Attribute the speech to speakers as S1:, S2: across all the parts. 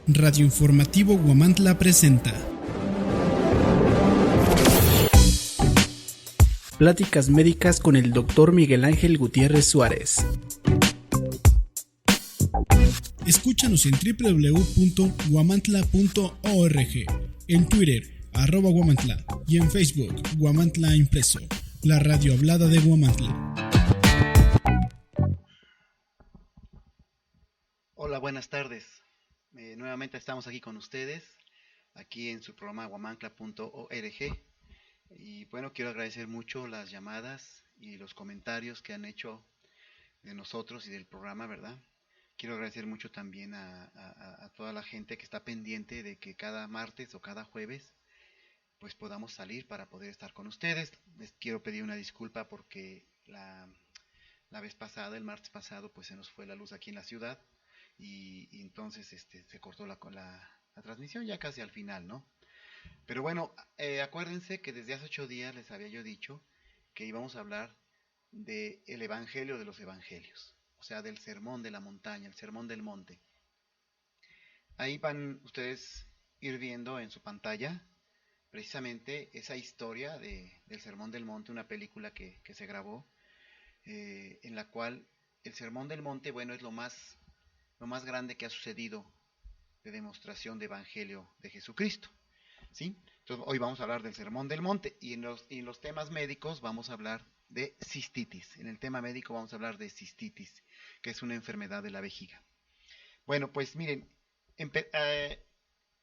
S1: Radio Informativo Huamantla presenta Pláticas médicas con el Dr. Miguel Ángel Gutiérrez Suárez. Escúchanos en www.huamantla.org, en Twitter, @Huamantla, y en Facebook, Huamantla Impreso, la radio hablada de Huamantla.
S2: Hola, buenas tardes. Nuevamente estamos aquí con ustedes, aquí en su programa huamantla.org. Y bueno, quiero agradecer mucho las llamadas y los comentarios que han hecho de nosotros y del programa, ¿verdad? Quiero agradecer mucho también a toda la gente que está pendiente de que cada martes o cada jueves pues podamos salir para poder estar con ustedes. Les quiero pedir una disculpa porque la vez pasada, el martes pasado, pues se nos fue la luz aquí en la ciudad y entonces se cortó la transmisión ya casi al final, ¿no? Pero bueno, acuérdense que desde hace 8 días les había yo dicho que íbamos a hablar del Evangelio de los Evangelios, o sea, del sermón de la montaña, el sermón del monte. Ahí van ustedes ir viendo en su pantalla precisamente esa historia del sermón del monte, una película que se grabó, en la cual el sermón del monte, bueno, es lo más grande que ha sucedido de demostración de Evangelio de Jesucristo, ¿sí? Entonces, hoy vamos a hablar del Sermón del Monte y en los temas médicos vamos a hablar de cistitis. En el tema médico vamos a hablar de cistitis, que es una enfermedad de la vejiga. Bueno, pues miren,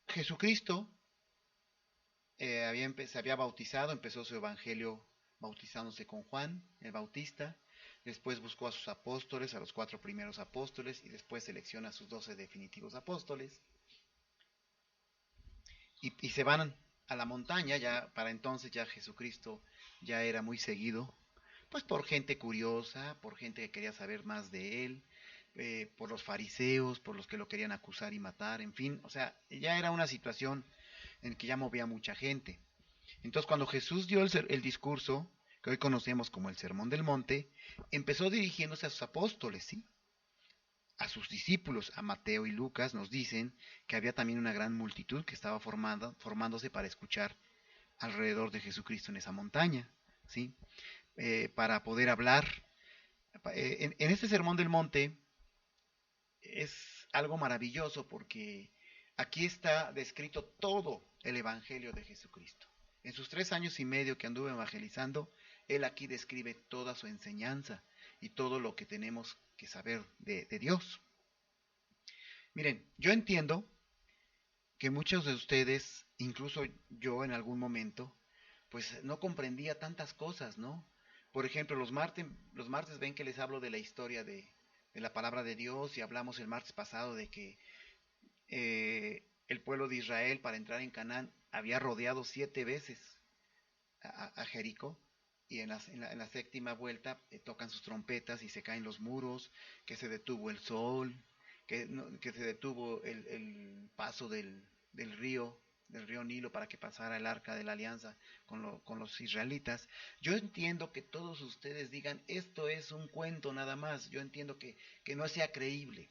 S2: Jesucristo se había bautizado, empezó su evangelio bautizándose con Juan el Bautista, después buscó a sus apóstoles, a los 4 primeros apóstoles, y después selecciona a sus 12 definitivos apóstoles, y se van a la montaña. Ya para entonces ya Jesucristo ya era muy seguido, pues por gente curiosa, por gente que quería saber más de él, por los fariseos, por los que lo querían acusar y matar, en fin, o sea, ya era una situación en que ya movía mucha gente. Entonces cuando Jesús dio el discurso, que hoy conocemos como el Sermón del Monte, empezó dirigiéndose a sus apóstoles, ¿sí? A sus discípulos, a Mateo y Lucas, nos dicen que había también una gran multitud que estaba formándose para escuchar alrededor de Jesucristo en esa montaña, ¿sí? Para poder hablar. En este Sermón del Monte es algo maravilloso porque aquí está descrito todo el Evangelio de Jesucristo. En sus 3 años y medio que anduvo evangelizando, él aquí describe toda su enseñanza y todo lo que tenemos que saber de Dios. Miren, yo entiendo que muchos de ustedes, incluso yo en algún momento, pues no comprendía tantas cosas, ¿no? Por ejemplo, los martes ven que les hablo de la historia de la palabra de Dios, y hablamos el martes pasado de que el pueblo de Israel, para entrar en Canaán, había rodeado 7 veces a Jericó, y en la séptima vuelta tocan sus trompetas y se caen los muros, que se detuvo el sol, que se detuvo el paso del río Nilo, para que pasara el arca de la alianza con los israelitas. Yo entiendo que todos ustedes digan, esto es un cuento nada más. Yo entiendo que no sea creíble,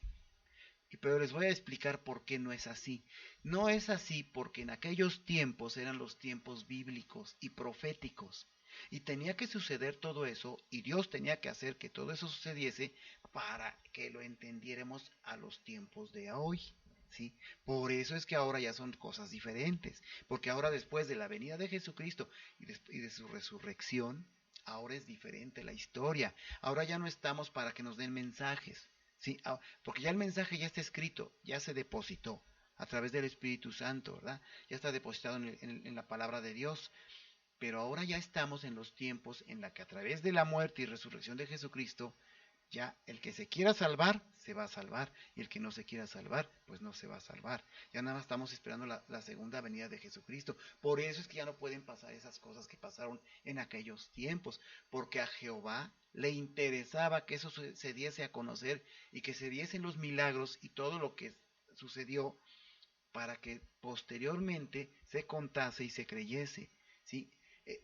S2: pero les voy a explicar por qué no es así. No es así porque en aquellos tiempos eran los tiempos bíblicos y proféticos. Y tenía que suceder todo eso, y Dios tenía que hacer que todo eso sucediese para que lo entendiéramos a los tiempos de hoy, ¿sí? Por eso es que ahora ya son cosas diferentes, porque ahora, después de la venida de Jesucristo y de su resurrección, ahora es diferente la historia. Ahora ya no estamos para que nos den mensajes, ¿sí? Porque ya el mensaje ya está escrito, ya se depositó a través del Espíritu Santo, ¿verdad? Ya está depositado en la palabra de Dios. Pero ahora ya estamos en los tiempos en la que, a través de la muerte y resurrección de Jesucristo, ya el que se quiera salvar se va a salvar, y el que no se quiera salvar pues no se va a salvar. Ya nada más estamos esperando la segunda venida de Jesucristo. Por eso es que ya no pueden pasar esas cosas que pasaron en aquellos tiempos, porque a Jehová le interesaba que eso se diese a conocer y que se diesen los milagros y todo lo que sucedió, para que posteriormente se contase y se creyese, ¿sí?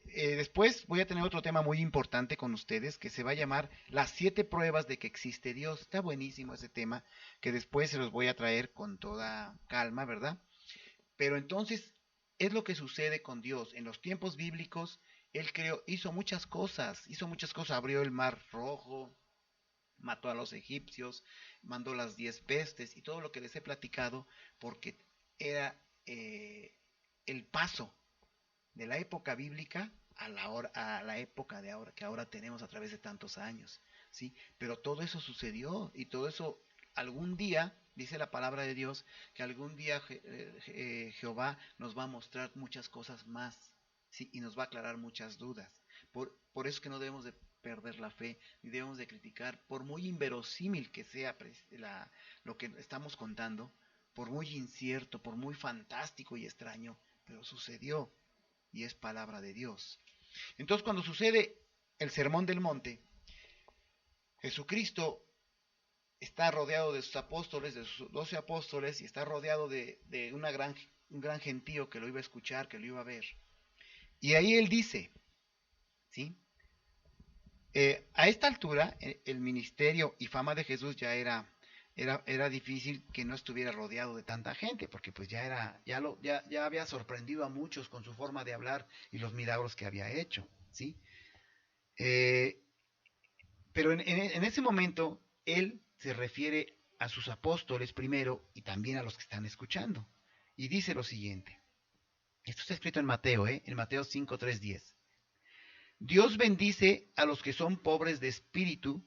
S2: Después voy a tener otro tema muy importante con ustedes que se va a llamar las 7 pruebas de que existe Dios. Está buenísimo ese tema, que después se los voy a traer con toda calma, ¿verdad? Pero entonces es lo que sucede con Dios. En los tiempos bíblicos, Él creó, hizo muchas cosas, abrió el mar rojo, mató a los egipcios, mandó las 10 pestes y todo lo que les he platicado, porque era el paso de la época bíblica a la época de ahora, que ahora tenemos a través de tantos años, ¿sí? Pero todo eso sucedió y todo eso algún día, dice la palabra de Dios, que algún día Jehová nos va a mostrar muchas cosas más, ¿sí? Y nos va a aclarar muchas dudas. Por eso es que no debemos de perder la fe, ni debemos de criticar, por muy inverosímil que sea lo que estamos contando, por muy incierto, por muy fantástico y extraño, pero sucedió y es palabra de Dios. Entonces, cuando sucede el Sermón del Monte, Jesucristo está rodeado de sus apóstoles, de sus 12 apóstoles, y está rodeado de un gran gentío que lo iba a escuchar, que lo iba a ver. Y ahí él dice, ¿sí? A esta altura, el ministerio y fama de Jesús ya era difícil que no estuviera rodeado de tanta gente, porque pues ya había sorprendido a muchos con su forma de hablar y los milagros que había hecho, ¿sí? Eh, pero en ese momento, él se refiere a sus apóstoles primero y también a los que están escuchando. Y dice lo siguiente. Esto está escrito en Mateo, en Mateo 5, 3, 10. Dios bendice a los que son pobres de espíritu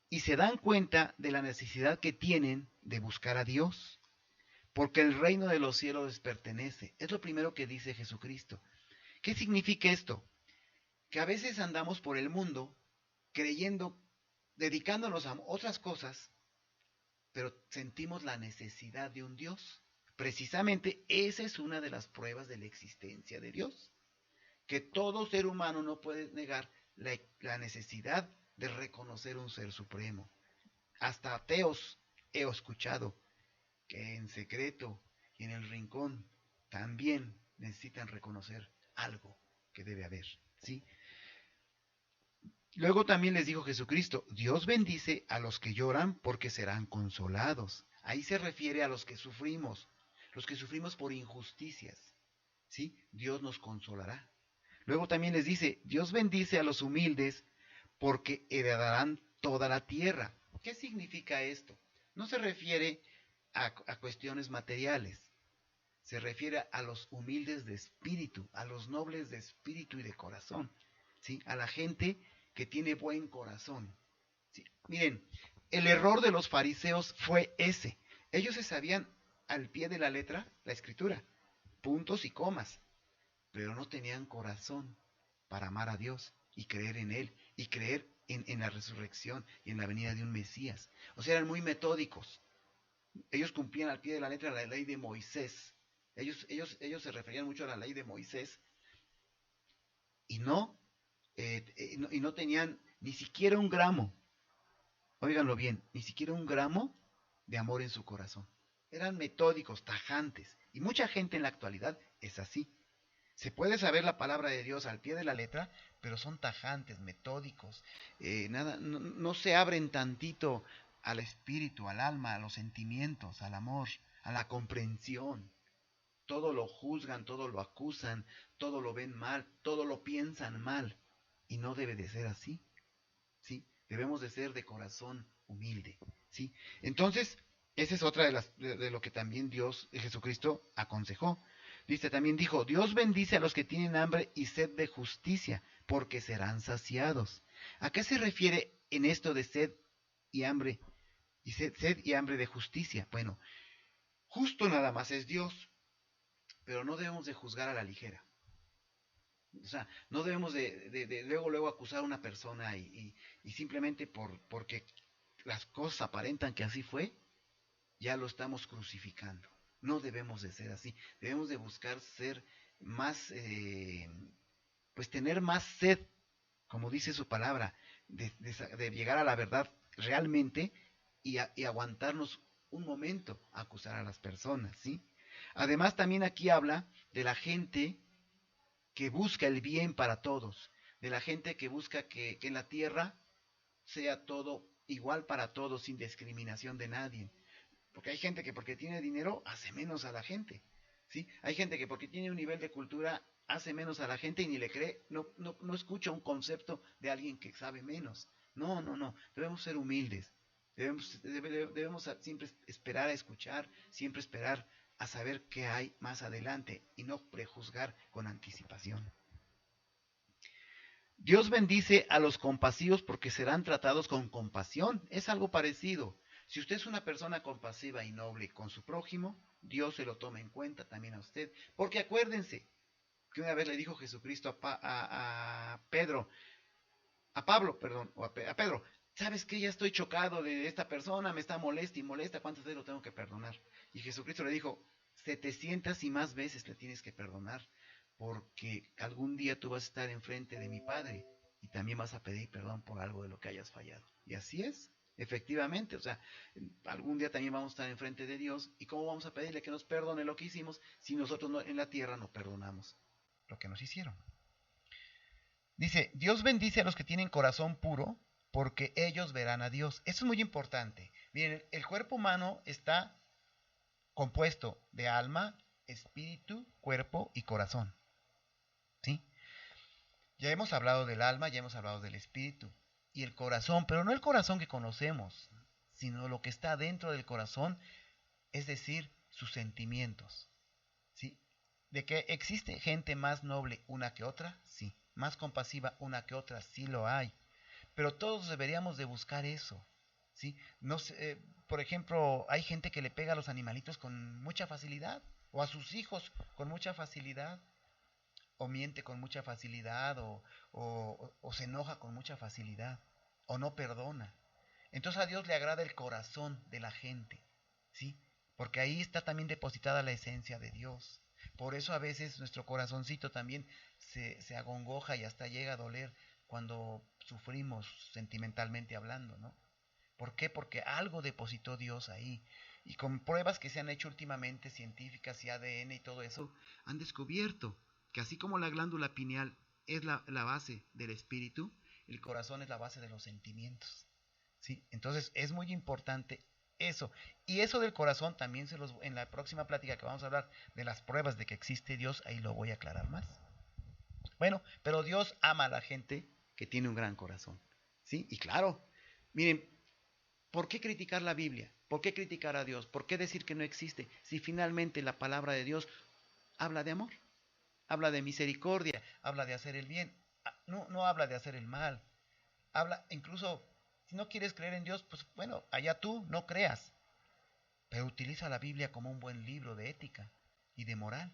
S2: y se dan cuenta de la necesidad que tienen de buscar a Dios, porque el reino de los cielos les pertenece. Es lo primero que dice Jesucristo. ¿Qué significa esto? Que a veces andamos por el mundo creyendo, dedicándonos a otras cosas, pero sentimos la necesidad de un Dios. Precisamente esa es una de las pruebas de la existencia de Dios, que todo ser humano no puede negar la necesidad de reconocer un ser supremo. Hasta ateos he escuchado que en secreto y en el rincón también necesitan reconocer algo que debe haber, ¿sí? Luego también les dijo Jesucristo, Dios bendice a los que lloran porque serán consolados. Ahí se refiere a los que sufrimos por injusticias, ¿sí? Dios nos consolará. Luego también les dice, Dios bendice a los humildes porque heredarán toda la tierra. ¿Qué significa esto? No se refiere a cuestiones materiales, se refiere a los humildes de espíritu, a los nobles de espíritu y de corazón, ¿sí? A la gente que tiene buen corazón, ¿sí? Miren, el error de los fariseos fue ese. Ellos se sabían al pie de la letra la escritura, puntos y comas, pero no tenían corazón para amar a Dios y creer en Él y creer en la resurrección y en la venida de un Mesías. O sea, eran muy metódicos. Ellos cumplían al pie de la letra la ley de Moisés. Ellos se referían mucho a la ley de Moisés y no tenían ni siquiera un gramo, óiganlo bien, ni siquiera un gramo de amor en su corazón. Eran metódicos, tajantes. Y mucha gente en la actualidad es así. Se puede saber la palabra de Dios al pie de la letra, pero son tajantes, metódicos. No se abren tantito al espíritu, al alma, a los sentimientos, al amor, a la comprensión. Todo lo juzgan, todo lo acusan, todo lo ven mal, todo lo piensan mal. Y no debe de ser así, ¿sí? Debemos de ser de corazón humilde, ¿sí? Entonces, esa es otra de lo que también Jesucristo aconsejó. También dijo, Dios bendice a los que tienen hambre y sed de justicia, porque serán saciados. ¿A qué se refiere en esto de sed y hambre? Y sed y hambre de justicia. Bueno, justo nada más es Dios, pero no debemos de juzgar a la ligera. O sea, no debemos de luego acusar a una persona y simplemente porque las cosas aparentan que así fue, ya lo estamos crucificando. No debemos de ser así. Debemos de buscar ser más, pues tener más sed, como dice su palabra, de llegar a la verdad realmente y aguantarnos un momento a acusar a las personas, ¿sí? Además, también aquí habla de la gente que busca el bien para todos, de la gente que busca que en la tierra sea todo igual para todos, sin discriminación de nadie. Porque hay gente que porque tiene dinero hace menos a la gente. ¿Sí? Hay gente que porque tiene un nivel de cultura hace menos a la gente y ni le cree, no escucha un concepto de alguien que sabe menos. No, no, no. Debemos ser humildes. Debemos siempre esperar a escuchar, siempre esperar a saber qué hay más adelante y no prejuzgar con anticipación. Dios bendice a los compasivos porque serán tratados con compasión. Es algo parecido. Si usted es una persona compasiva y noble con su prójimo, Dios se lo toma en cuenta también a usted. Porque acuérdense que una vez le dijo Jesucristo a Pedro, a Pablo, perdón, o a Pedro, ¿sabes qué? Ya estoy chocado de esta persona, me está molesta y molesta, ¿cuántas veces lo tengo que perdonar? Y Jesucristo le dijo, 700 y más veces le tienes que perdonar, porque algún día tú vas a estar enfrente de mi Padre y también vas a pedir perdón por algo de lo que hayas fallado. Y así es, efectivamente, o sea, algún día también vamos a estar enfrente de Dios y ¿cómo vamos a pedirle que nos perdone lo que hicimos si nosotros no, en la tierra no perdonamos lo que nos hicieron? Dice, Dios bendice a los que tienen corazón puro porque ellos verán a Dios. Eso es muy importante. Miren, el cuerpo humano está compuesto de alma, espíritu, cuerpo y corazón. ¿Sí? Ya hemos hablado del alma, ya hemos hablado del espíritu y el corazón, pero no el corazón que conocemos, sino lo que está dentro del corazón, es decir, sus sentimientos. ¿Sí? ¿De que existe gente más noble una que otra? Sí. Más compasiva una que otra, sí lo hay. Pero todos deberíamos de buscar eso. ¿Sí? No sé, por ejemplo, hay gente que le pega a los animalitos con mucha facilidad, o a sus hijos con mucha facilidad, o miente con mucha facilidad, o se enoja con mucha facilidad, o no perdona. Entonces a Dios le agrada el corazón de la gente, ¿sí? Porque ahí está también depositada la esencia de Dios. Por eso a veces nuestro corazoncito también se agongoja y hasta llega a doler cuando sufrimos sentimentalmente hablando, ¿no? ¿Por qué? Porque algo depositó Dios ahí. Y con pruebas que se han hecho últimamente, científicas y ADN y todo eso, han descubierto que así como la glándula pineal es la base del espíritu, el corazón es la base de los sentimientos. ¿Sí? Entonces es muy importante eso. Y eso del corazón también en la próxima plática que vamos a hablar de las pruebas de que existe Dios, ahí lo voy a aclarar más. Bueno, pero Dios ama a la gente que tiene un gran corazón. ¿Sí? Y claro, miren, ¿por qué criticar la Biblia? ¿Por qué criticar a Dios? ¿Por qué decir que no existe? Si finalmente la palabra de Dios habla de amor, habla de misericordia, habla de hacer el bien, no habla de hacer el mal. Habla, incluso, si no quieres creer en Dios, pues bueno, allá tú, no creas. Pero utiliza la Biblia como un buen libro de ética y de moral,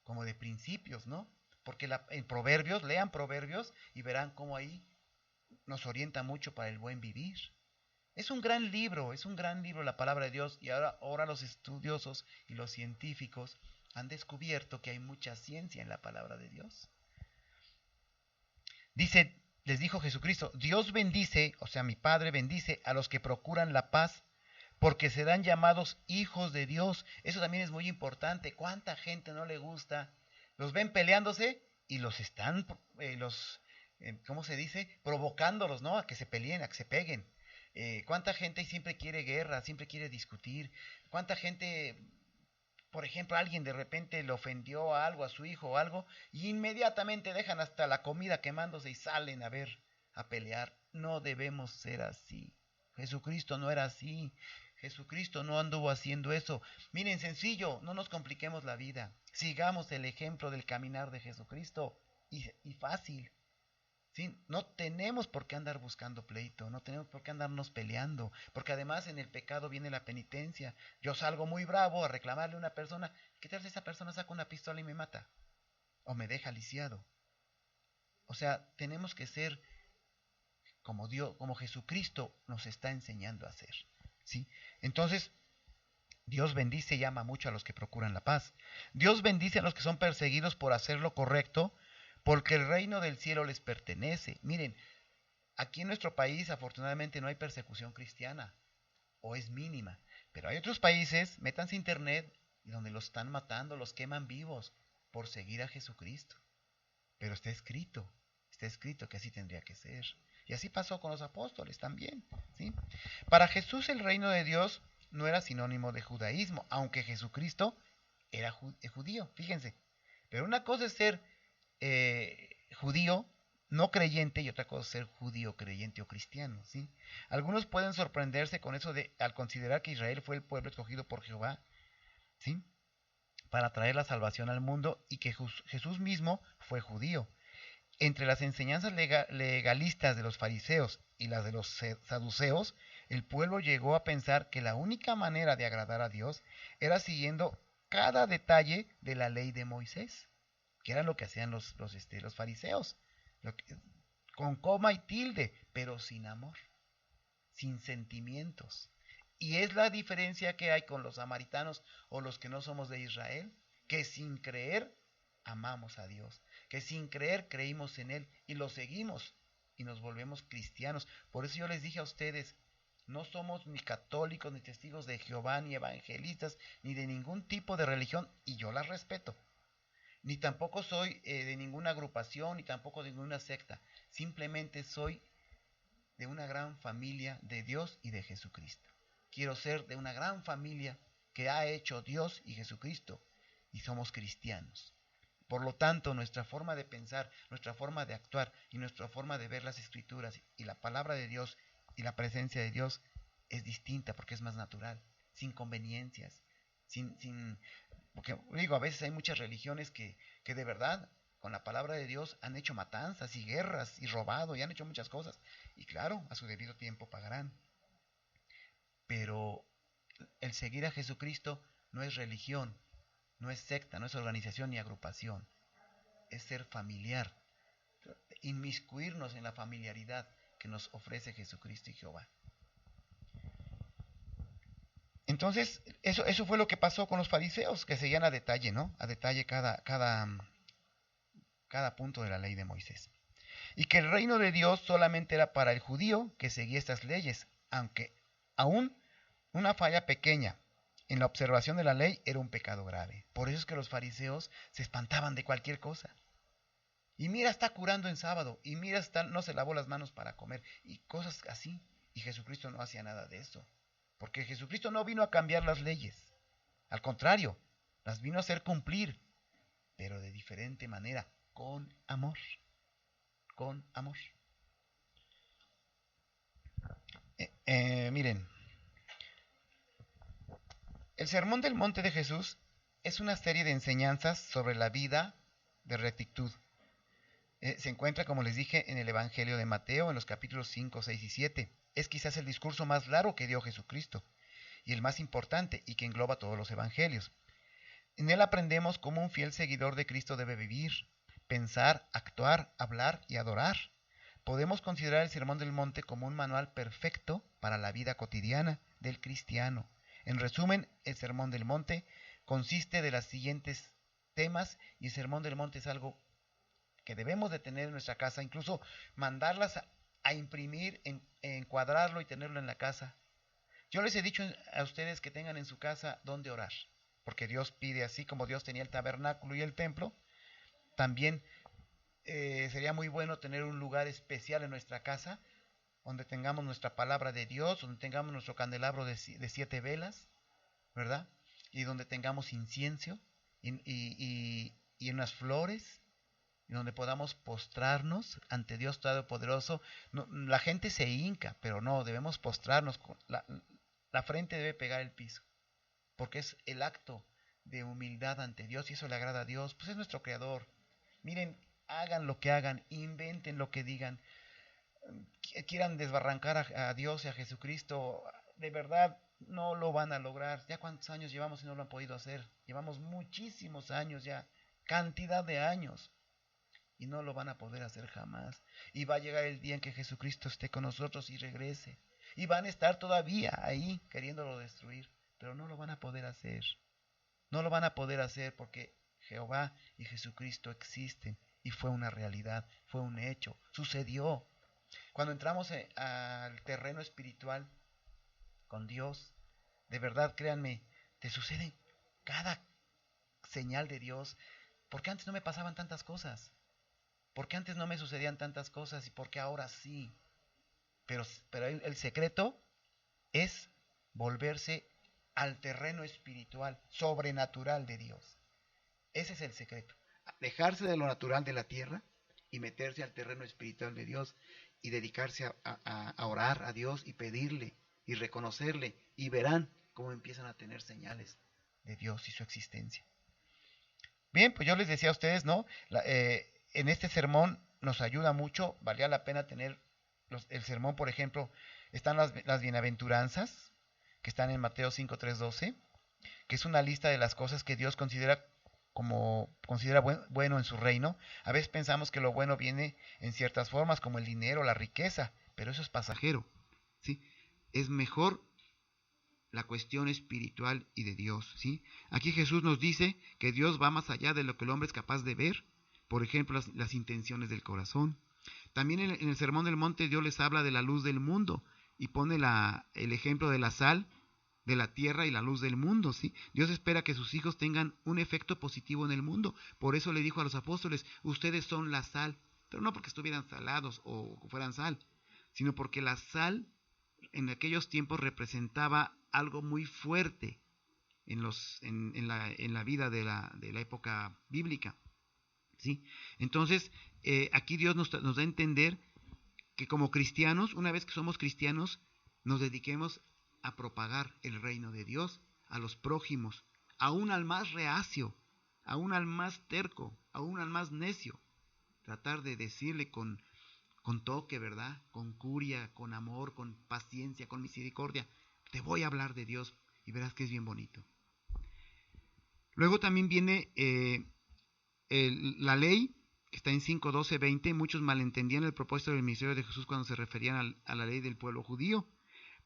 S2: como de principios, ¿no? Porque en Proverbios, lean Proverbios y verán cómo ahí nos orienta mucho para el buen vivir. Es un gran libro la palabra de Dios y ahora los estudiosos y los científicos han descubierto que hay mucha ciencia en la palabra de Dios. Dice, les dijo Jesucristo, Dios bendice, o sea, mi Padre bendice a los que procuran la paz, porque serán llamados hijos de Dios. Eso también es muy importante. ¿Cuánta gente no le gusta? Los ven peleándose y los están, ¿cómo se dice? Provocándolos, ¿no? A que se peleen, a que se peguen. ¿Cuánta gente siempre quiere guerra, siempre quiere discutir? ¿Cuánta gente, por ejemplo, alguien de repente le ofendió a algo, a su hijo o algo, y inmediatamente dejan hasta la comida quemándose y salen a ver, a pelear? No debemos ser así. Jesucristo no era así. Jesucristo no anduvo haciendo eso. Miren, sencillo, no nos compliquemos la vida. Sigamos el ejemplo del caminar de Jesucristo y fácil. ¿Sí? No tenemos por qué andar buscando pleito, no tenemos por qué andarnos peleando, porque además en el pecado viene la penitencia. Yo salgo muy bravo a reclamarle a una persona, ¿qué tal si esa persona saca una pistola y me mata? O me deja lisiado. O sea, tenemos que ser como Dios, como Jesucristo nos está enseñando a hacer. ¿Sí? Entonces, Dios bendice y ama mucho a los que procuran la paz. Dios bendice a los que son perseguidos por hacer lo correcto, porque el reino del cielo les pertenece. Miren, aquí en nuestro país afortunadamente no hay persecución cristiana, o es mínima, pero hay otros países, métanse a internet, donde los están matando, los queman vivos por seguir a Jesucristo. pero está escrito que así tendría que ser. Y así pasó con los apóstoles también, ¿sí? Para Jesús el reino de Dios no era sinónimo de judaísmo, aunque Jesucristo era judío, fíjense. Pero una cosa es ser judío no creyente y otra cosa es ser judío creyente o cristiano, ¿sí? Algunos pueden sorprenderse con eso de al considerar que Israel fue el pueblo escogido por Jehová, ¿sí? Para traer la salvación al mundo y que Jesús mismo fue judío. Entre las enseñanzas legalistas de los fariseos y las de los saduceos, el pueblo llegó a pensar que la única manera de agradar a Dios era siguiendo cada detalle de la ley de Moisés, que era lo que hacían los fariseos, con coma y tilde, pero sin amor, sin sentimientos. Y es la diferencia que hay con los samaritanos o los que no somos de Israel, que sin creer amamos a Dios, que sin creer creímos en Él y lo seguimos y nos volvemos cristianos. Por eso yo les dije a ustedes, no somos ni católicos, ni testigos de Jehová, ni evangelistas, ni de ningún tipo de religión, y yo las respeto. Ni tampoco soy de ninguna agrupación, ni tampoco de ninguna secta. Simplemente soy de una gran familia de Dios y de Jesucristo. Quiero ser de una gran familia que ha hecho Dios y Jesucristo, y somos cristianos. Por lo tanto, nuestra forma de pensar, nuestra forma de actuar y nuestra forma de ver las escrituras y la palabra de Dios y la presencia de Dios es distinta porque es más natural, sin conveniencias, porque digo, a veces hay muchas religiones que de verdad con la palabra de Dios han hecho matanzas y guerras y robado y han hecho muchas cosas. Y claro, a su debido tiempo pagarán. Pero el seguir a Jesucristo no es religión, no es secta, no es organización ni agrupación. Es ser familiar, inmiscuirnos en la familiaridad que nos ofrece Jesucristo y Jehová. Entonces, eso fue lo que pasó con los fariseos, que seguían a detalle, ¿no? A detalle cada punto de la ley de Moisés. Y que el reino de Dios solamente era para el judío que seguía estas leyes, aunque aún una falla pequeña en la observación de la ley era un pecado grave. Por eso es que los fariseos se espantaban de cualquier cosa. Y mira, está curando en sábado, y mira, no se lavó las manos para comer, y cosas así. Y Jesucristo no hacía nada de eso. Porque Jesucristo no vino a cambiar las leyes. Al contrario, las vino a hacer cumplir, pero de diferente manera, con amor. Con amor. Miren, el Sermón del Monte de Jesús es una serie de enseñanzas sobre la vida de rectitud. Se encuentra, como les dije, en el Evangelio de Mateo, en los capítulos 5, 6 y 7. Es quizás el discurso más largo que dio Jesucristo y el más importante y que engloba todos los evangelios. En él aprendemos cómo un fiel seguidor de Cristo debe vivir, pensar, actuar, hablar y adorar. Podemos considerar el Sermón del Monte como un manual perfecto para la vida cotidiana del cristiano. En resumen, el Sermón del Monte consiste de los siguientes temas y el Sermón del Monte es algo que debemos de tener en nuestra casa, incluso mandarlas a imprimir, encuadrarlo y tenerlo en la casa. Yo les he dicho a ustedes que tengan en su casa donde orar, porque Dios pide, así como Dios tenía el tabernáculo y el templo, también sería muy bueno tener un lugar especial en nuestra casa, donde tengamos nuestra palabra de Dios, donde tengamos nuestro candelabro de 7 velas, ¿verdad? Y donde tengamos incienso y unas flores, y donde podamos postrarnos ante Dios Todopoderoso. No, la gente se hinca, pero no, debemos postrarnos, la frente debe pegar el piso, porque es el acto de humildad ante Dios y eso le agrada a Dios, pues es nuestro Creador. Miren, hagan lo que hagan, inventen lo que digan, quieran desbarrancar a Dios y a Jesucristo, de verdad no lo van a lograr. Ya cuántos años llevamos y no lo han podido hacer. Llevamos muchísimos años ya, cantidad de años, y no lo van a poder hacer jamás. Y va a llegar el día en que Jesucristo esté con nosotros y regrese. Y van a estar todavía ahí queriéndolo destruir, pero no lo van a poder hacer. No lo van a poder hacer porque Jehová y Jesucristo existen y fue una realidad, fue un hecho, sucedió. Cuando entramos al terreno espiritual con Dios, de verdad, créanme, te sucede cada señal de Dios, porque antes no me pasaban tantas cosas.
S3: ¿por qué antes no me sucedían tantas cosas y por qué ahora sí? Pero el secreto es volverse al terreno espiritual, sobrenatural de Dios. Ese es el secreto.
S2: Alejarse de lo natural de la tierra y meterse al terreno espiritual de Dios y dedicarse a orar a Dios y pedirle y reconocerle, y verán cómo empiezan a tener señales
S3: De Dios y su existencia. Bien, pues yo les decía a ustedes, ¿no? En este sermón nos ayuda mucho, valía la pena tener el sermón, por ejemplo, están las bienaventuranzas, que están en Mateo 5, 3, 12, que es una lista de las cosas que Dios considera bueno en su reino. A veces pensamos que lo bueno viene en ciertas formas, como el dinero, la riqueza, pero eso es pasajero, ¿sí? Es mejor la cuestión espiritual y de Dios, ¿sí? Aquí Jesús nos dice que Dios va más allá de lo que el hombre es capaz de ver, por ejemplo, las intenciones del corazón. También en el Sermón del Monte Dios les habla de la luz del mundo y pone el ejemplo de la sal de la tierra y la luz del mundo, ¿sí? Dios espera que sus hijos tengan un efecto positivo en el mundo. Por eso le dijo a los apóstoles, ustedes son la sal, pero no porque estuvieran salados o fueran sal, sino porque la sal en aquellos tiempos representaba algo muy fuerte en la vida de la época bíblica, ¿sí? Entonces, aquí Dios nos da a entender que como cristianos, una vez que somos cristianos, nos dediquemos a propagar el reino de Dios a los prójimos, aún al más reacio, aún al más terco, aún al más necio. Tratar de decirle con toque, ¿verdad? Con curia, con amor, con paciencia, con misericordia. Te voy a hablar de Dios y verás que es bien bonito. Luego también viene la ley, que está en 5, 12, 20. Muchos malentendían el propósito del ministerio de Jesús cuando se referían a la ley del pueblo judío.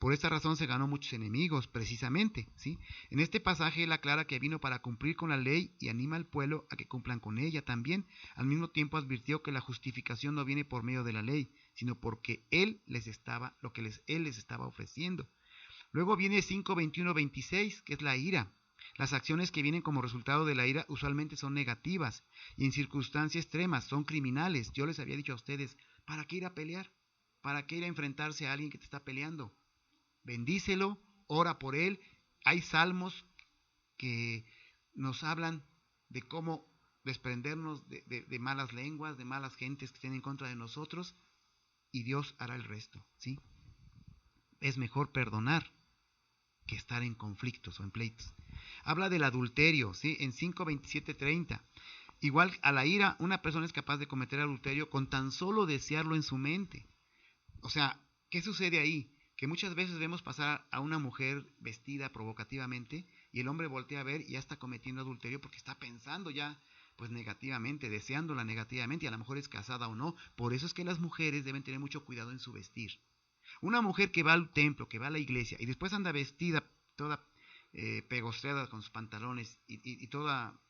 S3: Por esta razón se ganó muchos enemigos, precisamente, ¿sí? En este pasaje él aclara que vino para cumplir con la ley y anima al pueblo a que cumplan con ella también. Al mismo tiempo advirtió que la justificación no viene por medio de la ley, sino porque él les estaba ofreciendo. Luego viene 5, 21, 26, que es la ira. Las acciones que vienen como resultado de la ira usualmente son negativas y en circunstancias extremas son criminales. Yo les había dicho a ustedes, ¿para qué ir a pelear? ¿Para qué ir a enfrentarse a alguien que te está peleando? Bendícelo, ora por él. Hay salmos que nos hablan de cómo desprendernos de malas lenguas, de malas gentes que estén en contra de nosotros, y Dios hará el resto, ¿sí? Es mejor perdonar que estar en conflictos o en pleitos. Habla del adulterio, ¿sí? En 5, 27, 30. Igual a la ira, una persona es capaz de cometer adulterio con tan solo desearlo en su mente. O sea, ¿qué sucede ahí? Que muchas veces vemos pasar a una mujer vestida provocativamente y el hombre voltea a ver y ya está cometiendo adulterio porque está pensando ya pues negativamente, deseándola negativamente, y a lo mejor es casada o no. Por eso es que las mujeres deben tener mucho cuidado en su vestir. Una mujer que va al templo, que va a la iglesia y después anda vestida toda pegostreada con sus pantalones y toda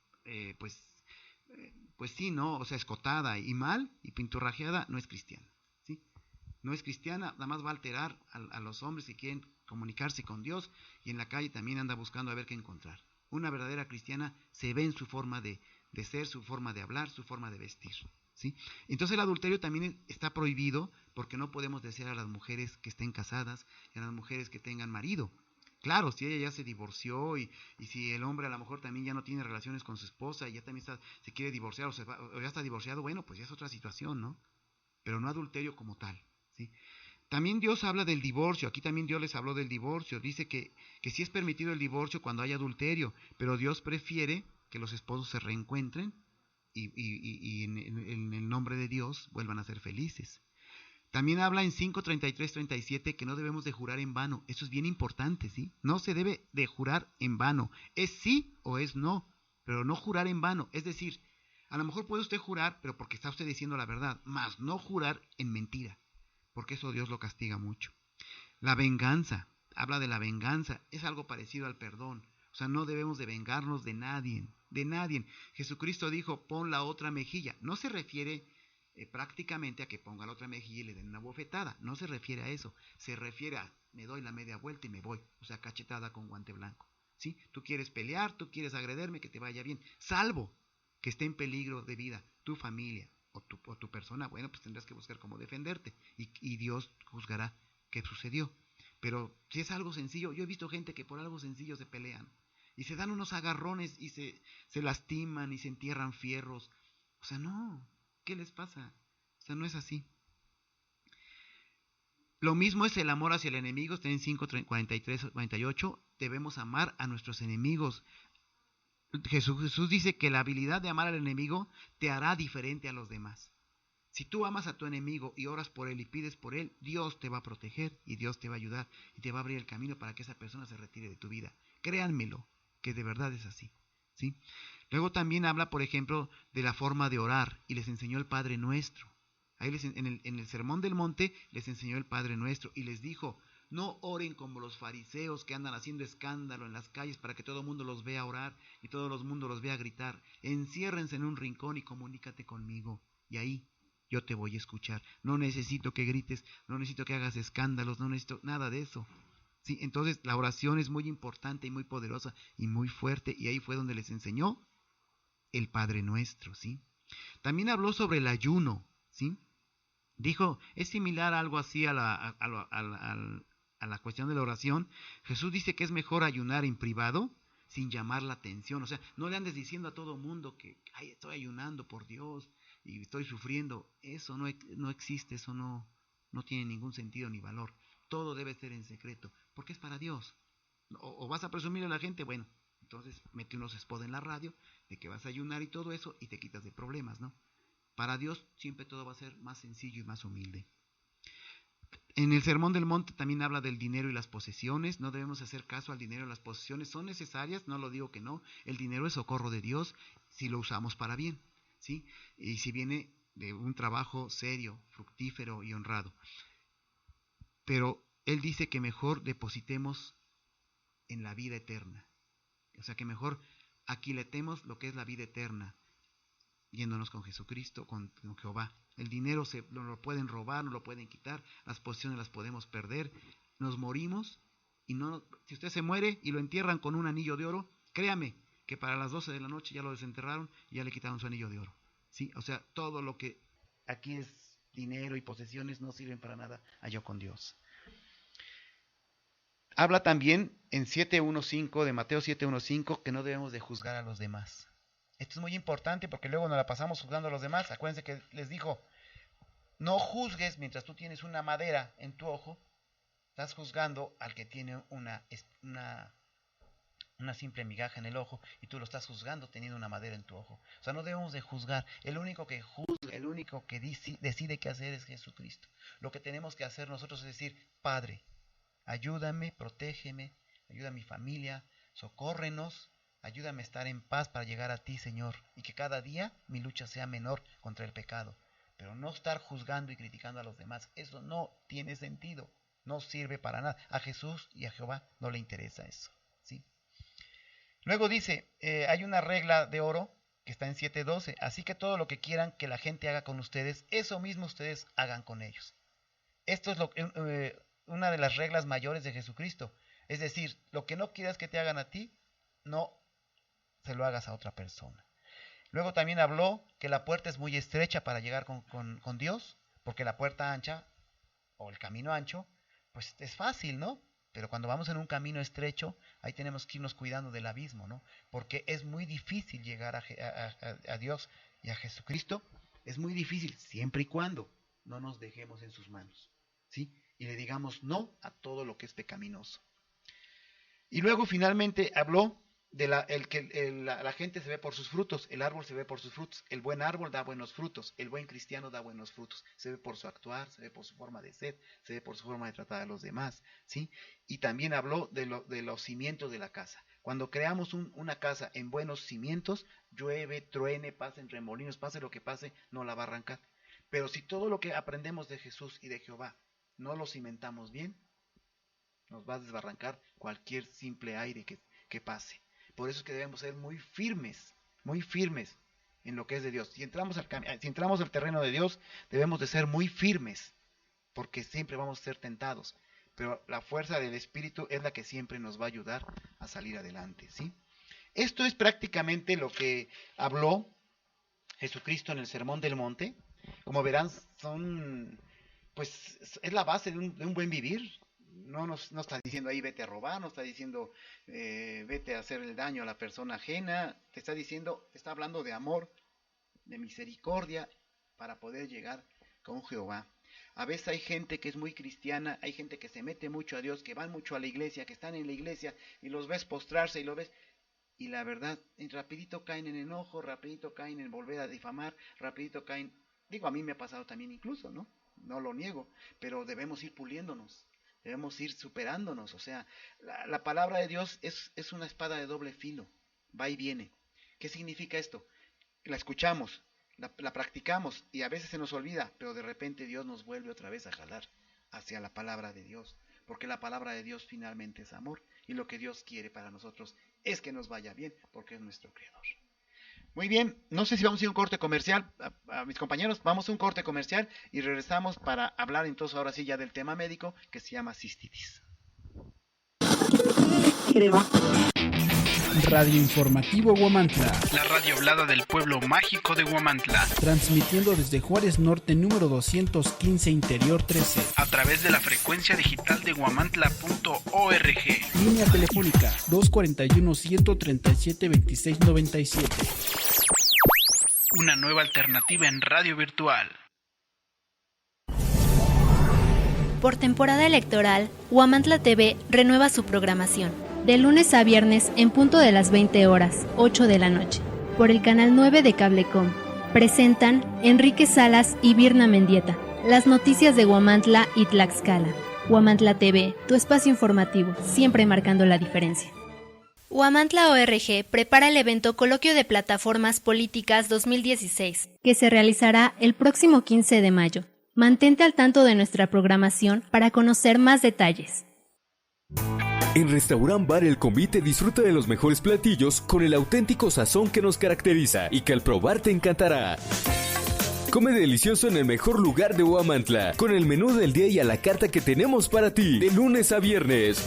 S3: pues sí, ¿no? O sea, escotada y mal y pinturrajeada, no es cristiana, ¿sí? No es cristiana, nada más va a alterar a los hombres que quieren comunicarse con Dios, y en la calle también anda buscando a ver qué encontrar. Una verdadera cristiana se ve en su forma de ser, su forma de hablar, su forma de vestir, ¿sí? Entonces el adulterio también está prohibido porque no podemos desear a las mujeres que estén casadas y a las mujeres que tengan marido. Claro, si ella ya se divorció y si el hombre a lo mejor también ya no tiene relaciones con su esposa y ya también se quiere divorciar o ya está divorciado, bueno, pues ya es otra situación, ¿no? Pero no adulterio como tal, ¿sí? También Dios habla del divorcio. Aquí también Dios les habló del divorcio. Dice que sí es permitido el divorcio cuando hay adulterio, pero Dios prefiere que los esposos se reencuentren y en el nombre de Dios vuelvan a ser felices. También habla en 5, 33, 37 que no debemos de jurar en vano. Eso es bien importante, ¿sí? No se debe de jurar en vano. Es sí o es no, pero no jurar en vano. Es decir, a lo mejor puede usted jurar, pero porque está usted diciendo la verdad, más no jurar en mentira, porque eso Dios lo castiga mucho. La venganza, habla de la venganza, es algo parecido al perdón. O sea, no debemos de vengarnos de nadie, de nadie. Jesucristo dijo, pon la otra mejilla. No se refiere prácticamente a que ponga la otra mejilla y le den una bofetada. No se refiere a eso. Se refiere a, me doy la media vuelta y me voy. O sea, cachetada con guante blanco, ¿sí? Tú quieres pelear, tú quieres agrederme, que te vaya bien. Salvo que esté en peligro de vida tu familia, o tu persona, bueno, pues tendrás que buscar cómo defenderte y Dios juzgará qué sucedió. Pero si es algo sencillo, yo he visto gente que por algo sencillo se pelean y se dan unos agarrones y se lastiman y se entierran fierros. O sea, no, ¿qué les pasa? O sea, no es así. Lo mismo es el amor hacia el enemigo, está en 5, 43, 48. Debemos amar a nuestros enemigos. Jesús dice que la habilidad de amar al enemigo te hará diferente a los demás. Si tú amas a tu enemigo y oras por él y pides por él, Dios te va a proteger y Dios te va a ayudar y te va a abrir el camino para que esa persona se retire de tu vida. Créanmelo, que de verdad es así, ¿sí? Luego también habla, por ejemplo, de la forma de orar y les enseñó el Padre Nuestro. Ahí en el Sermón del Monte les enseñó el Padre Nuestro y les dijo: no oren como los fariseos que andan haciendo escándalo en las calles para que todo el mundo los vea orar y todo el mundo los vea gritar. Enciérrense en un rincón y comunícate conmigo. Y ahí yo te voy a escuchar. No necesito que grites, no necesito que hagas escándalos, no necesito nada de eso. Sí, entonces la oración es muy importante y muy poderosa y muy fuerte. Y ahí fue donde les enseñó el Padre Nuestro, ¿sí? También habló sobre el ayuno, ¿sí? Dijo, es similar a algo así a la cuestión de la oración. Jesús dice que es mejor ayunar en privado sin llamar la atención. O sea, no le andes diciendo a todo mundo que estoy ayunando por Dios y estoy sufriendo. Eso no existe, eso no tiene ningún sentido ni valor. Todo debe ser en secreto, porque es para Dios. O vas a presumir a la gente, bueno, entonces mete unos spots en la radio de que vas a ayunar y todo eso y te quitas de problemas, ¿no? Para Dios siempre todo va a ser más sencillo y más humilde. En el Sermón del Monte también habla del dinero y las posesiones. No debemos hacer caso al dinero y las posesiones. Son necesarias, no lo digo que no. El dinero es socorro de Dios si lo usamos para bien, ¿sí? Y si viene de un trabajo serio, fructífero y honrado. Pero Él dice que mejor depositemos en la vida eterna. O sea, que mejor aquiletemos lo que es la vida eterna, yéndonos con Jesucristo, con Jehová. El dinero nos lo pueden robar, nos lo pueden quitar, las posesiones las podemos perder, nos morimos y si usted se muere y lo entierran con un anillo de oro, créame que para las 12 de la noche ya lo desenterraron y ya le quitaron su anillo de oro, ¿sí? O sea, todo lo que aquí es dinero y posesiones no sirven para nada allá con Dios. Habla también en 7.1.5 de Mateo 7.1.5 que no debemos de juzgar a los demás. Esto es muy importante porque luego nos la pasamos juzgando a los demás. Acuérdense que les dijo, no juzgues mientras tú tienes una madera en tu ojo. Estás juzgando al que tiene una simple migaja en el ojo y tú lo estás juzgando teniendo una madera en tu ojo. O sea, no debemos de juzgar. El único que juzga, el único que decide qué hacer es Jesucristo. Lo que tenemos que hacer nosotros es decir, Padre, ayúdame, protégeme, ayuda a mi familia, socórrenos. Ayúdame a estar en paz para llegar a ti, Señor, y que cada día mi lucha sea menor contra el pecado. Pero no estar juzgando y criticando a los demás, eso no tiene sentido, no sirve para nada. A Jesús y a Jehová no le interesa eso, ¿sí? Luego dice, hay una regla de oro que está en 7.12, así que todo lo que quieran que la gente haga con ustedes, eso mismo ustedes hagan con ellos. Esto es una de las reglas mayores de Jesucristo. Es decir, lo que no quieras que te hagan a ti, no se lo hagas a otra persona. Luego también habló que la puerta es muy estrecha para llegar con Dios, porque la puerta ancha o el camino ancho, pues es fácil, ¿no? Pero cuando vamos en un camino estrecho, ahí tenemos que irnos cuidando del abismo, ¿no? Porque es muy difícil llegar a Dios y a Jesucristo. Es muy difícil, siempre y cuando no nos dejemos en sus manos, ¿sí? Y le digamos no a todo lo que es pecaminoso. Y luego finalmente habló de la gente se ve por sus frutos, el árbol se ve por sus frutos, el buen árbol da buenos frutos, el buen cristiano da buenos frutos, se ve por su actuar, se ve por su forma de ser, se ve por su forma de tratar a los demás, ¿sí? Y también habló de los cimientos de la casa. Cuando creamos una casa en buenos cimientos, llueve, truene, pasen remolinos, pase lo que pase, no la va a arrancar. Pero si todo lo que aprendemos de Jesús y de Jehová no lo cimentamos bien, nos va a desbarrancar cualquier simple aire que pase. Por eso es que debemos ser muy firmes en lo que es de Dios. Si entramos al terreno de Dios, debemos de ser muy firmes, porque siempre vamos a ser tentados. Pero la fuerza del Espíritu es la que siempre nos va a ayudar a salir adelante, ¿sí? Esto es prácticamente lo que habló
S2: Jesucristo en el Sermón del Monte, como verán, pues es la base de un buen vivir. No está diciendo ahí vete a robar, no está diciendo vete a hacerle daño a la persona ajena, te está hablando de amor, de misericordia, para poder llegar con Jehová. A veces hay gente que es muy cristiana, hay gente que se mete mucho a Dios, que van mucho a la iglesia, que están en la iglesia y los ves postrarse y la verdad, rapidito caen en enojo, rapidito caen en volver a difamar, rapidito caen, a mí me ha pasado también incluso, no lo niego, pero debemos ir puliéndonos, debemos ir superándonos. O sea, la palabra de Dios es una espada de doble filo, va y viene. ¿Qué significa esto? La escuchamos, la practicamos y a veces se nos olvida, pero de repente Dios nos vuelve otra vez a jalar hacia la palabra de Dios, porque la palabra de Dios finalmente es amor y lo que Dios quiere para nosotros es que nos vaya bien, porque es nuestro Creador. Muy bien, no sé si vamos a ir a un corte comercial, a mis compañeros, vamos a un corte comercial y regresamos para hablar entonces ahora sí ya del tema médico que se llama cistitis.
S1: Radio Informativo Huamantla,
S4: la radio hablada del pueblo mágico de Huamantla,
S1: transmitiendo desde Juárez Norte número 215 Interior 13,
S4: a través de la frecuencia digital de huamantla.org.
S1: Línea telefónica 241-137-2697.
S4: Una nueva alternativa en radio virtual.
S5: Por temporada electoral, Huamantla TV renueva su programación. De lunes a viernes en punto de las 20 horas, 8 de la noche, por el canal 9 de Cablecom. Presentan Enrique Salas y Virna Mendieta, las noticias de Huamantla y Tlaxcala. Huamantla TV, tu espacio informativo, siempre marcando la diferencia. Huamantla ORG prepara el evento Coloquio de Plataformas Políticas 2016, que se realizará el próximo 15 de mayo. Mantente al tanto de nuestra programación para conocer más detalles.
S6: En Restaurant Bar El Convite disfruta de los mejores platillos con el auténtico sazón que nos caracteriza y que al probar te encantará. Come delicioso en el mejor lugar de Huamantla, con el menú del día y a la carta que tenemos para ti, de lunes a viernes.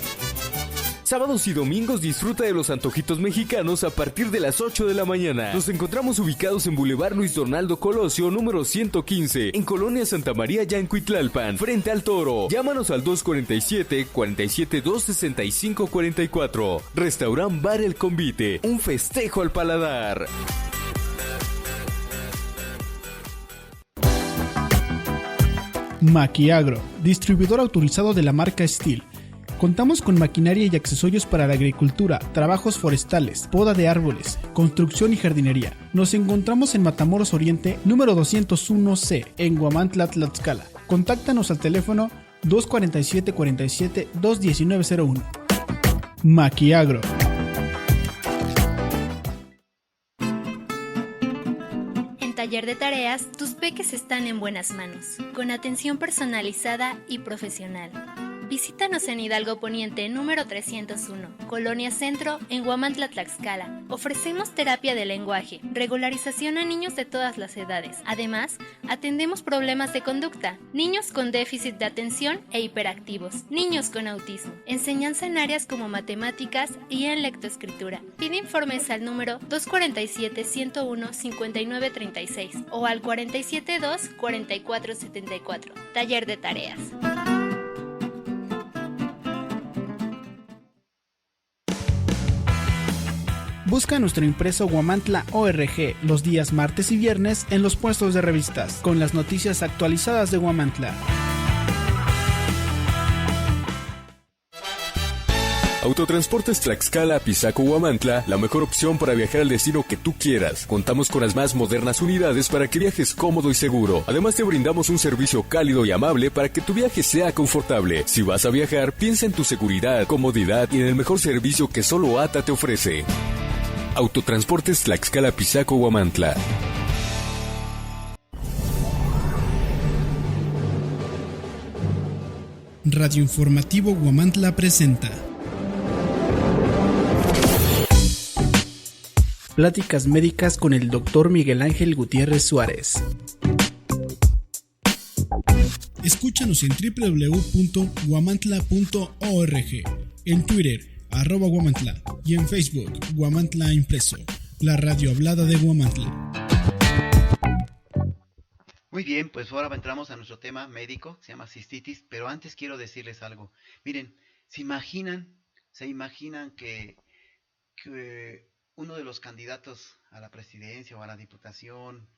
S6: Sábados y domingos disfruta de los antojitos mexicanos a partir de las 8 de la mañana. Nos encontramos ubicados en Boulevard Luis Donaldo Colosio, número 115, en Colonia Santa María, Yancuitlalpan, frente al Toro. Llámanos al 247-47-265-44. Restaurant Bar El Convite, un festejo al paladar.
S1: Maquiagro, distribuidor autorizado de la marca Steel. Contamos con maquinaria y accesorios para la agricultura, trabajos forestales, poda de árboles, construcción y jardinería. Nos encontramos en Matamoros Oriente, número 201C, en Huamantla, Tlaxcala. Contáctanos al teléfono 247-47-21901. Maquiagro.
S5: En Taller de Tareas, tus peques están en buenas manos, con atención personalizada y profesional. Visítanos en Hidalgo Poniente, número 301, Colonia Centro, en Huamantla, Tlaxcala. Ofrecemos terapia de lenguaje, regularización a niños de todas las edades. Además, atendemos problemas de conducta, niños con déficit de atención e hiperactivos, niños con autismo, enseñanza en áreas como matemáticas y en lectoescritura. Pide informes al número 247-101-5936 o al 472-4474. Taller de Tareas.
S1: Busca nuestro impreso Huamantla ORG los días martes y viernes en los puestos de revistas, con las noticias actualizadas de Huamantla.
S6: Autotransportes Tlaxcala, Pisaco, Huamantla, la mejor opción para viajar al destino que tú quieras. Contamos con las más modernas unidades para que viajes cómodo y seguro. Además te brindamos un servicio cálido y amable para que tu viaje sea confortable. Si vas a viajar, piensa en tu seguridad, comodidad y en el mejor servicio que solo ATA te ofrece. Autotransportes Tlaxcala, Pisaco, Huamantla.
S1: Radio Informativo Huamantla presenta Pláticas médicas con el Dr. Miguel Ángel Gutiérrez Suárez. Escúchanos en www.huamantla.org, en Twitter @Huamantla y en Facebook Huamantla Impreso, la radio hablada de Huamantla.
S2: bien, pues ahora entramos a nuestro tema médico, se llama cistitis, pero antes quiero decirles algo. Miren, se imaginan que uno de los candidatos a la presidencia o a la diputación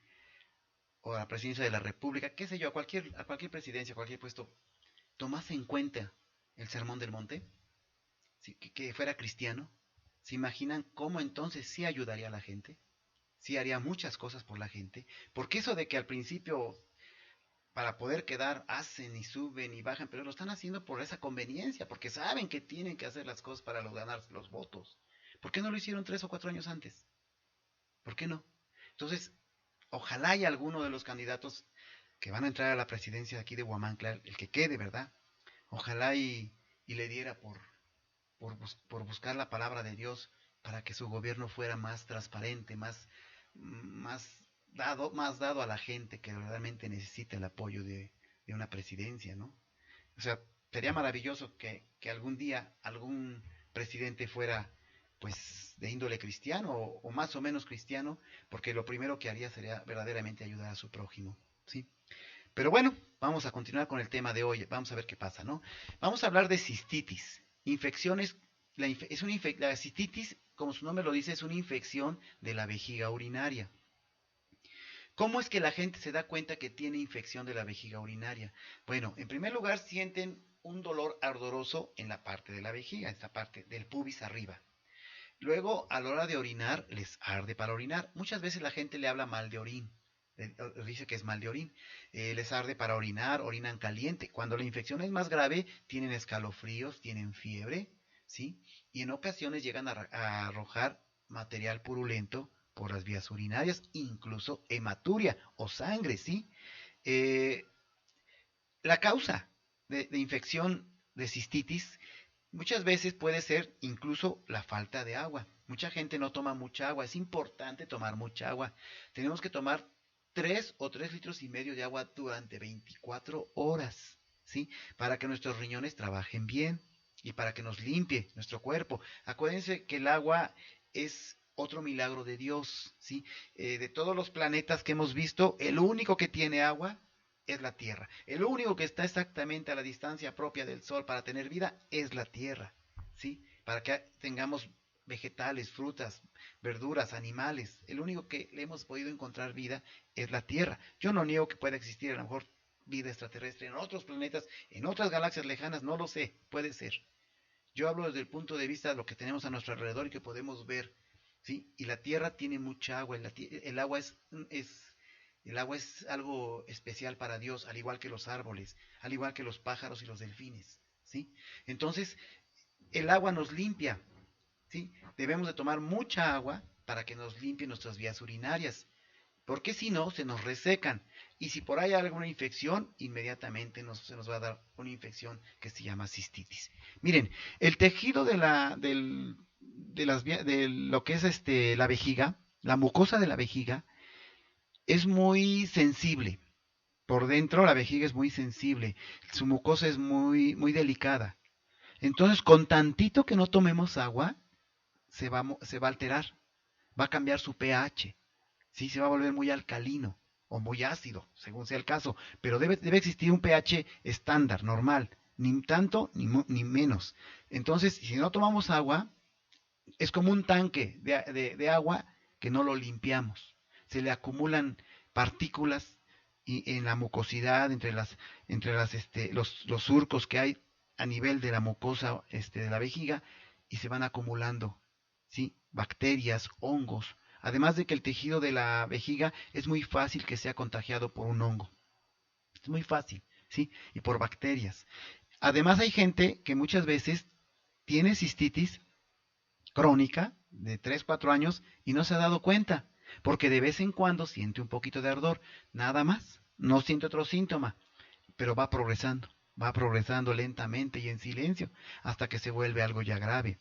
S2: o a la presidencia de la República, qué sé yo, a cualquier presidencia, a cualquier puesto, tomase en cuenta el Sermón del Monte, ¿sí? Que fuera cristiano? ¿Se imaginan cómo entonces sí ayudaría a la gente? Sí haría muchas cosas por la gente, porque eso de que al principio para poder quedar hacen y suben y bajan, pero lo están haciendo por esa conveniencia, porque saben que tienen que hacer las cosas para ganar los votos. ¿Por qué no lo hicieron 3 o 4 años antes? ¿Por qué no? Entonces, ojalá haya alguno de los candidatos que van a entrar a la presidencia aquí de Huamantla, el que quede, ¿verdad? Ojalá y le diera por buscar la palabra de Dios para que su gobierno fuera más transparente, más dado a la gente que realmente necesita el apoyo de una presidencia, ¿no? O sea, sería maravilloso que algún día algún presidente fuera pues de índole cristiano o más o menos cristiano, porque lo primero que haría sería verdaderamente ayudar a su prójimo, ¿sí? Pero bueno, vamos a continuar con el tema de hoy, vamos a ver qué pasa, ¿no? Vamos a hablar de cistitis, infecciones, la cistitis, como su nombre lo dice, es una infección de la vejiga urinaria. ¿Cómo es que la gente se da cuenta que tiene infección de la vejiga urinaria? Bueno, en primer lugar sienten un dolor ardoroso en la parte de la vejiga, esta parte del pubis arriba. Luego, a la hora de orinar, les arde para orinar. Muchas veces la gente le habla mal de orín, dice que es mal de orín. Les arde para orinar, orinan caliente. Cuando la infección es más grave, tienen escalofríos, tienen fiebre, ¿sí? Y en ocasiones llegan a arrojar material purulento por las vías urinarias, incluso hematuria o sangre, ¿sí? La causa de infección de cistitis muchas veces puede ser incluso la falta de agua. Mucha gente no toma mucha agua. Es importante tomar mucha agua. Tenemos que tomar 3 o 3 litros y medio de agua durante 24 horas, ¿sí? Para que nuestros riñones trabajen bien y para que nos limpie nuestro cuerpo. Acuérdense que el agua es otro milagro de Dios, ¿sí? De todos los planetas que hemos visto, el único que tiene agua es la Tierra. El único que está exactamente a la distancia propia del Sol para tener vida es la Tierra, ¿sí? Para que tengamos vegetales, frutas, verduras, animales. El único que le hemos podido encontrar vida es la Tierra. Yo no niego que pueda existir a lo mejor vida extraterrestre en otros planetas, en otras galaxias lejanas, no lo sé, puede ser. Yo hablo desde el punto de vista de lo que tenemos a nuestro alrededor y que podemos ver, ¿sí? Y la Tierra tiene mucha agua, el agua es algo especial para Dios, al igual que los árboles, al igual que los pájaros y los delfines, ¿sí? Entonces, el agua nos limpia, ¿sí? Debemos de tomar mucha agua para que nos limpie nuestras vías urinarias, porque si no, se nos resecan. Y si por ahí hay alguna infección, inmediatamente se nos va a dar una infección que se llama cistitis. Miren, el tejido de lo que es la vejiga, la mucosa de la vejiga, es muy sensible. Por dentro la vejiga es muy sensible. Su mucosa es muy, muy delicada. Entonces, con tantito que no tomemos agua, se va a alterar. Va a cambiar su pH. ¿Sí? Se va a volver muy alcalino o muy ácido, según sea el caso. Pero debe existir un pH estándar, normal. Ni tanto ni menos. Entonces, si no tomamos agua, es como un tanque de agua que no lo limpiamos. Se le acumulan partículas en la mucosidad, entre los surcos que hay a nivel de la mucosa de la vejiga, y se van acumulando, ¿sí? Bacterias, hongos. Además de que el tejido de la vejiga es muy fácil que sea contagiado por un hongo. Es muy fácil, ¿sí? Y por bacterias. Además hay gente que muchas veces tiene cistitis crónica de 3-4 años y no se ha dado cuenta. Porque de vez en cuando siente un poquito de ardor, nada más, no siente otro síntoma, pero va progresando lentamente y en silencio, hasta que se vuelve algo ya grave.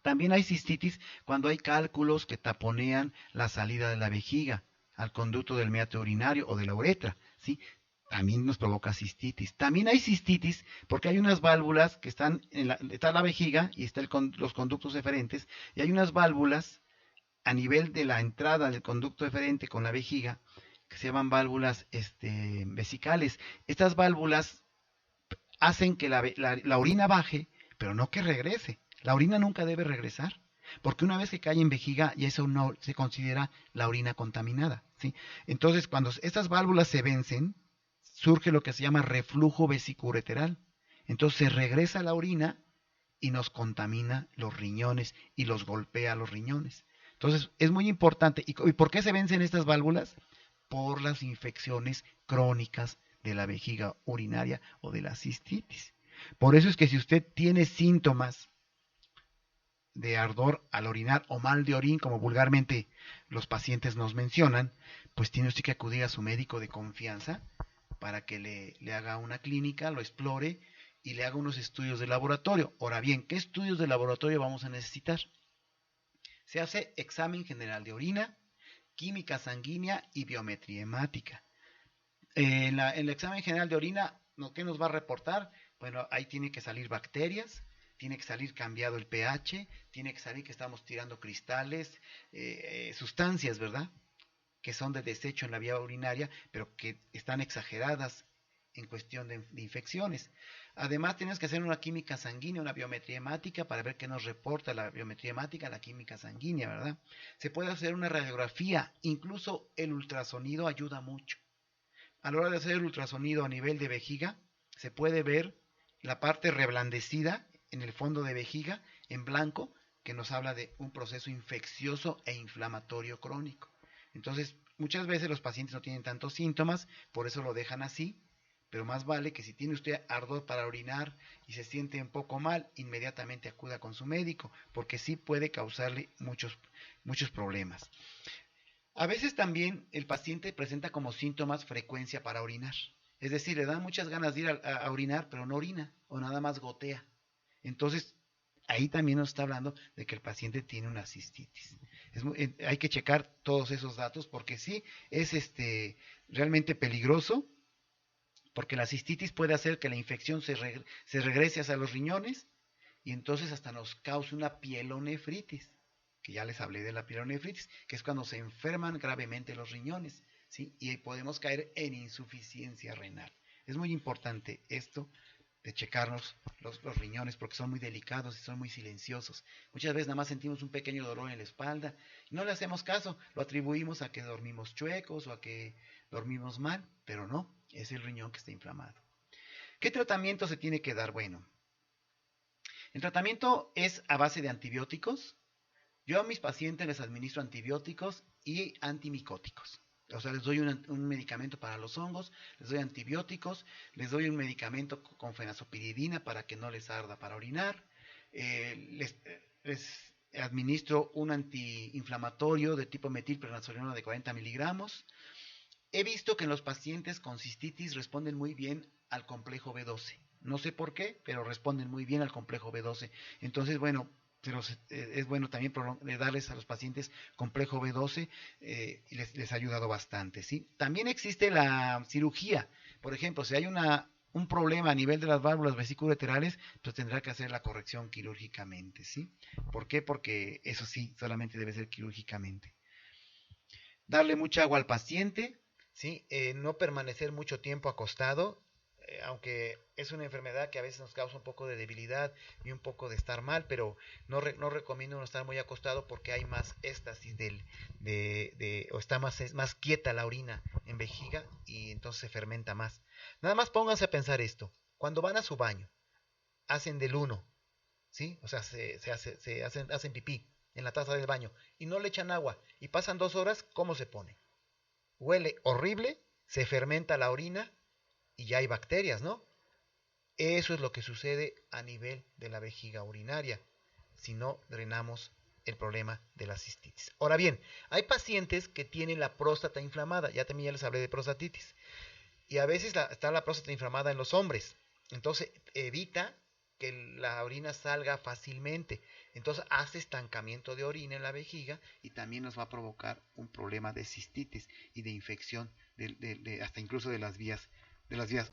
S2: También hay cistitis cuando hay cálculos que taponean la salida de la vejiga al conducto del meato urinario o de la uretra, ¿sí? También nos provoca cistitis. También hay cistitis porque hay unas válvulas que está la vejiga y están los conductos eferentes, y hay unas válvulas a nivel de la entrada del conducto eferente con la vejiga, que se llaman válvulas vesicales. Estas válvulas hacen que la orina baje, pero no que regrese. La orina nunca debe regresar, porque una vez que cae en vejiga, ya eso no se considera la orina contaminada, ¿sí? Entonces, cuando estas válvulas se vencen, surge lo que se llama reflujo vesicureteral. Entonces se regresa la orina y nos contamina los riñones y los golpea los riñones. Entonces, es muy importante. ¿Y por qué se vencen estas válvulas? Por las infecciones crónicas de la vejiga urinaria o de la cistitis. Por eso es que si usted tiene síntomas de ardor al orinar o mal de orín, como vulgarmente los pacientes nos mencionan, pues tiene usted que acudir a su médico de confianza para que le haga una clínica, lo explore y le haga unos estudios de laboratorio. Ahora bien, ¿qué estudios de laboratorio vamos a necesitar? Se hace examen general de orina, química sanguínea y biometría hemática. En el examen general de orina, ¿qué nos va a reportar? Bueno, ahí tiene que salir bacterias, tiene que salir cambiado el pH, tiene que salir que estamos tirando cristales, sustancias, ¿verdad?, que son de desecho en la vía urinaria, pero que están exageradas en cuestión de infecciones. Además, tenemos que hacer una química sanguínea, una biometría hemática, para ver qué nos reporta la biometría hemática, la química sanguínea, ¿verdad? Se puede hacer una radiografía, incluso el ultrasonido ayuda mucho. A la hora de hacer el ultrasonido a nivel de vejiga, se puede ver la parte reblandecida en el fondo de vejiga, en blanco, que nos habla de un proceso infeccioso e inflamatorio crónico. Entonces, muchas veces los pacientes no tienen tantos síntomas, por eso lo dejan así, pero más vale que si tiene usted ardor para orinar y se siente un poco mal, inmediatamente acuda con su médico, porque sí puede causarle muchos problemas. A veces también el paciente presenta como síntomas frecuencia para orinar, es decir, le dan muchas ganas de ir a orinar, pero no orina, o nada más gotea. Entonces, ahí también nos está hablando de que el paciente tiene una cistitis. Hay que checar todos esos datos, porque sí es realmente peligroso, porque la cistitis puede hacer que la infección se regrese hacia los riñones y entonces hasta nos cause una pielonefritis, que ya les hablé de la pielonefritis, que es cuando se enferman gravemente los riñones, ¿sí? Y podemos caer en insuficiencia renal. Es muy importante esto de checarnos los riñones, porque son muy delicados y son muy silenciosos. Muchas veces nada más sentimos un pequeño dolor en la espalda y no le hacemos caso, lo atribuimos a que dormimos chuecos o a que dormimos mal, pero no, es el riñón que está inflamado. ¿Qué tratamiento se tiene que dar? Bueno, el tratamiento es a base de antibióticos. Yo a mis pacientes les administro antibióticos y antimicóticos. O sea, les doy un medicamento para los hongos, les doy antibióticos, les doy un medicamento con fenazopiridina para que no les arda para orinar, les administro un antiinflamatorio de tipo metilprednisolona de 40 miligramos. He visto que en los pacientes con cistitis responden muy bien al complejo B12. No sé por qué, pero responden muy bien al complejo B12. Entonces, bueno, pero es bueno también darles a los pacientes complejo B12 y les ha ayudado bastante, ¿sí? También existe la cirugía. Por ejemplo, si hay un problema a nivel de las válvulas vesiculolaterales, pues tendrá que hacer la corrección quirúrgicamente, ¿sí? ¿Por qué? Porque eso sí, solamente debe ser quirúrgicamente. Darle mucha agua al paciente, ¿sí? No permanecer mucho tiempo acostado, aunque es una enfermedad que a veces nos causa un poco de debilidad y un poco de estar mal, pero no recomiendo no estar muy acostado porque hay más éstasis o está más quieta la orina en vejiga y entonces se fermenta más. Nada más pónganse a pensar esto. Cuando van a su baño, hacen del 1, ¿sí? O sea, hacen pipí en la taza del baño y no le echan agua y pasan 2 horas, ¿cómo se pone? Huele horrible, se fermenta la orina y ya hay bacterias, ¿no? Eso es lo que sucede a nivel de la vejiga urinaria, si no drenamos el problema de la cistitis. Ahora bien, hay pacientes que tienen la próstata inflamada, ya les hablé de prostatitis, y a veces está la próstata inflamada en los hombres, entonces evita que la orina salga fácilmente, entonces hace estancamiento de orina en la vejiga y también nos va a provocar un problema de cistitis y de infección hasta incluso de las vías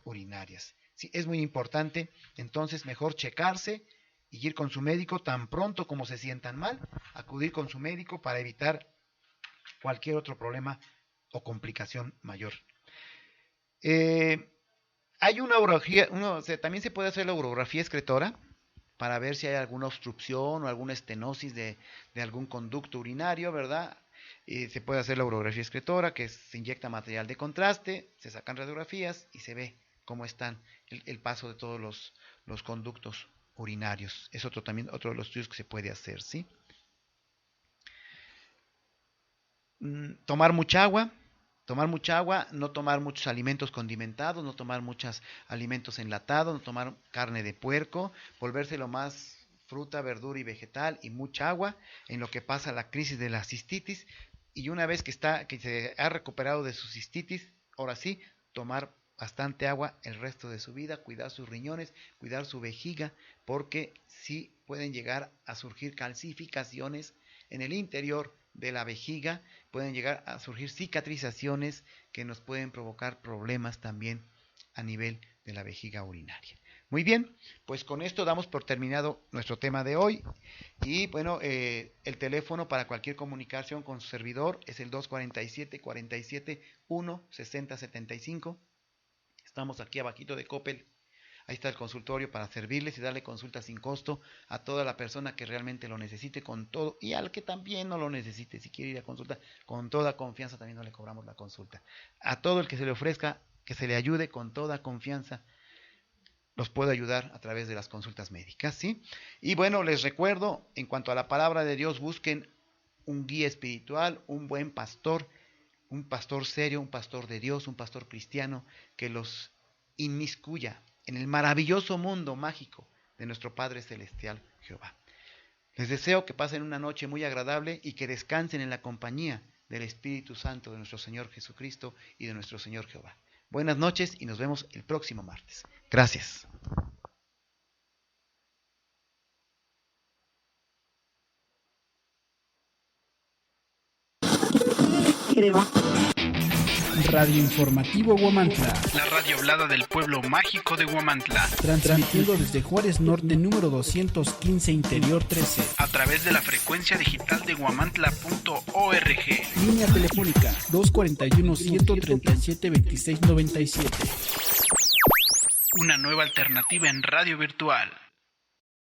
S2: urinarias. Sí, es muy importante, entonces mejor checarse y ir con su médico tan pronto como se sientan mal, acudir con su médico para evitar cualquier otro problema o complicación mayor. Hay una urología, también se puede hacer la urografía excretora para ver si hay alguna obstrucción o alguna estenosis de algún conducto urinario, ¿verdad? Se puede hacer la urografía excretora, que se inyecta material de contraste, se sacan radiografías y se ve cómo están el paso de todos los conductos urinarios. Es otro de los estudios que se puede hacer, ¿sí? Tomar mucha agua, no tomar muchos alimentos condimentados, no tomar muchos alimentos enlatados, no tomar carne de puerco, volvérselo más fruta, verdura y vegetal y mucha agua en lo que pasa la crisis de la cistitis, y una vez que se ha recuperado de su cistitis, ahora sí, tomar bastante agua el resto de su vida, cuidar sus riñones, cuidar su vejiga, porque sí pueden llegar a surgir calcificaciones en el interior de la vejiga, pueden llegar a surgir cicatrizaciones que nos pueden provocar problemas también a nivel de la vejiga urinaria. Muy bien, pues con esto damos por terminado nuestro tema de hoy. Y bueno, el teléfono para cualquier comunicación con su servidor es el 247-47-1-6075. Estamos aquí abajito de Coppel. Ahí está el consultorio para servirles y darle consulta sin costo a toda la persona que realmente lo necesite, con todo, y al que también no lo necesite, si quiere ir a consulta, con toda confianza también no le cobramos la consulta. A todo el que se le ofrezca, que se le ayude con toda confianza, los puedo ayudar a través de las consultas médicas, ¿sí? Y bueno, les recuerdo, en cuanto a la palabra de Dios, busquen un guía espiritual, un buen pastor, un pastor serio, un pastor de Dios, un pastor cristiano, que los inmiscuya en el maravilloso mundo mágico de nuestro Padre Celestial Jehová. Les deseo que pasen una noche muy agradable y que descansen en la compañía del Espíritu Santo de nuestro Señor Jesucristo y de nuestro Señor Jehová. Buenas noches y nos vemos el próximo martes. Gracias.
S1: Radio Informativo Huamantla.
S4: La radio hablada del pueblo mágico de Huamantla.
S1: Transmitiendo desde Juárez Norte, número 215, Interior 13.
S4: A través de la frecuencia digital de huamantla.org.
S1: Línea telefónica 241-137-2697.
S4: Una nueva alternativa en radio virtual.